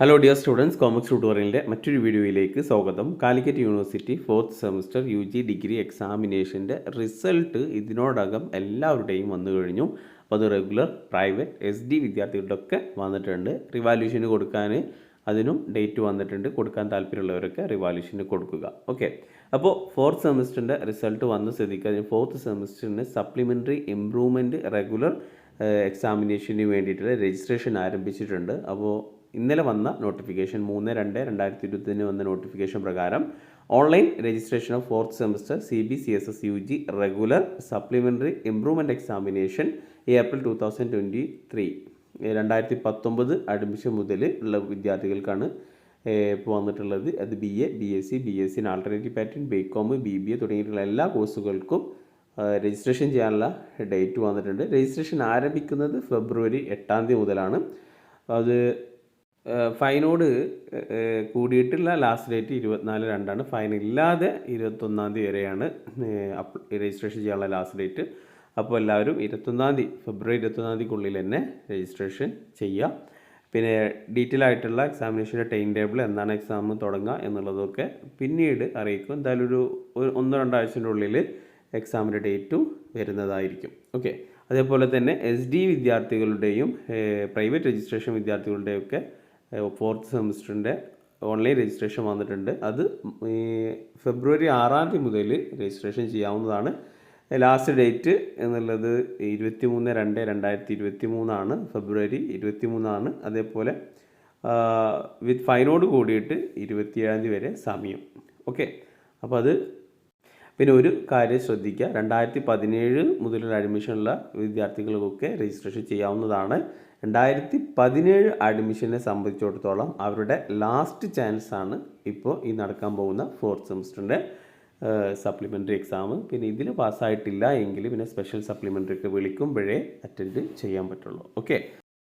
Hello dear students, കോമക്സ് ട്യൂട്ടോറിയലിൻ്റെ മറ്റൊരു വീഡിയോയിലേക്ക് സ്വാഗതം. Calicut university 4th semester UG degree എക്സാമിനേഷൻ്റെ റിസൾട്ട് ഇതിനോടകം എല്ലാവരുടെയും വന്നു കഴിഞ്ഞു. അപ്പോൾ അത് റെഗുലർ, പ്രൈവറ്റ്, SD വിദ്യാർത്ഥികളുടെയൊക്കെ വന്നിട്ടുണ്ട്. റിവാല്യൂഷന് കൊടുക്കാൻ അതിനും ഡേറ്റ് വന്നിട്ടുണ്ട്. കൊടുക്കാൻ താല്പര്യമുള്ളവരൊക്കെ റിവാല്യൂഷന് കൊടുക്കുക. ഓക്കെ, അപ്പോൾ 4th സെമസ്റ്ററിൻ്റെ റിസൾട്ട് വന്ന സ്ഥിതിക്ക് 4th സെമസ്റ്ററിന് സപ്ലിമെൻ്ററി ഇംപ്രൂവ്മെൻറ്റ് റെഗുലർ എക്സാമിനേഷന് വേണ്ടിയിട്ടുള്ള രജിസ്ട്രേഷൻ ആരംഭിച്ചിട്ടുണ്ട്. അപ്പോൾ ഇന്നലെ വന്ന നോട്ടിഫിക്കേഷൻ 3/2/2020 വന്ന നോട്ടിഫിക്കേഷൻ പ്രകാരം online registration of 4th semester CBCSS UG regular supplementary improvement examination April 2023 2019 admission മുതൽ ഉള്ള വിദ്യാർത്ഥികൾക്കാണ് ഇപ്പോൾ വന്നിട്ടുള്ളത്. അത് BA, BSc, BSc in alternative pattern, BCom, BBA തുടങ്ങിയിട്ടുള്ള എല്ലാ കോഴ്സുകൾക്കും രജിസ്ട്രേഷൻ ചെയ്യാനുള്ള ഡേറ്റ് വന്നിട്ടുണ്ട്. രജിസ്ട്രേഷൻ ആരംഭിക്കുന്നത് ഫെബ്രുവരി 8 മുതലാണ്. അത് ഫൈനോട് കൂടിയിട്ടുള്ള ലാസ്റ്റ് ഡേറ്റ് 24/2 ഫൈൻ ഇല്ലാതെ 21 വരെയാണ് രജിസ്ട്രേഷൻ ചെയ്യാനുള്ള ലാസ്റ്റ് ഡേറ്റ്. അപ്പോൾ എല്ലാവരും ഫെബ്രുവരി 21 തന്നെ രജിസ്ട്രേഷൻ ചെയ്യുക. പിന്നെ ഡീറ്റെയിൽ ആയിട്ടുള്ള എക്സാമിനേഷൻ്റെ ടൈം ടേബിൾ, എന്നാണ് എക്സാം തുടങ്ങുക എന്നുള്ളതൊക്കെ പിന്നീട് അറിയിക്കും. എന്തായാലും ഒരു 1-2 ആഴ്ചൻ്റെ ഉള്ളിൽ എക്സാമിൻ്റെ ഡേറ്റും വരുന്നതായിരിക്കും. ഓക്കെ, അതേപോലെ തന്നെ SD വിദ്യാർത്ഥികളുടെയും പ്രൈവറ്റ് രജിസ്ട്രേഷൻ വിദ്യാർത്ഥികളുടെയൊക്കെ 4th സെമസ്റ്ററിൻ്റെ ഓൺലൈൻ രജിസ്ട്രേഷൻ വന്നിട്ടുണ്ട്. അത് ഫെബ്രുവരി 6 മുതൽ രജിസ്ട്രേഷൻ ചെയ്യാവുന്നതാണ്. ലാസ്റ്റ് ഡേറ്റ് എന്നുള്ളത് 23/2/2023 ഫെബ്രുവരി 23 അതേപോലെ വിത്ത് ഫൈനോട് കൂടിയിട്ട് 27 വരെ സമയം. ഓക്കെ, അപ്പോൾ അത് പിന്നെ ഒരു കാര്യം ശ്രദ്ധിക്കുക, 2017 മുതലുള്ള അഡ്മിഷനുള്ള വിദ്യാർത്ഥികൾക്കൊക്കെ രജിസ്ട്രേഷൻ ചെയ്യാവുന്നതാണ്. 2017 അഡ്മിഷനെ സംബന്ധിച്ചിടത്തോളം അവരുടെ ലാസ്റ്റ് ചാൻസ് ആണ് ഇപ്പോൾ ഈ നടക്കാൻ പോകുന്ന 4th സെമസ്റ്ററിൻ്റെ സപ്ലിമെൻ്ററി എക്സാം. പിന്നെ ഇതിൽ പാസ്സായിട്ടില്ല എങ്കിൽ പിന്നെ സ്പെഷ്യൽ സപ്ലിമെൻ്ററി ഒക്കെ വിളിക്കുമ്പോഴേ അറ്റൻഡ് ചെയ്യാൻ പറ്റുള്ളൂ. ഓക്കെ.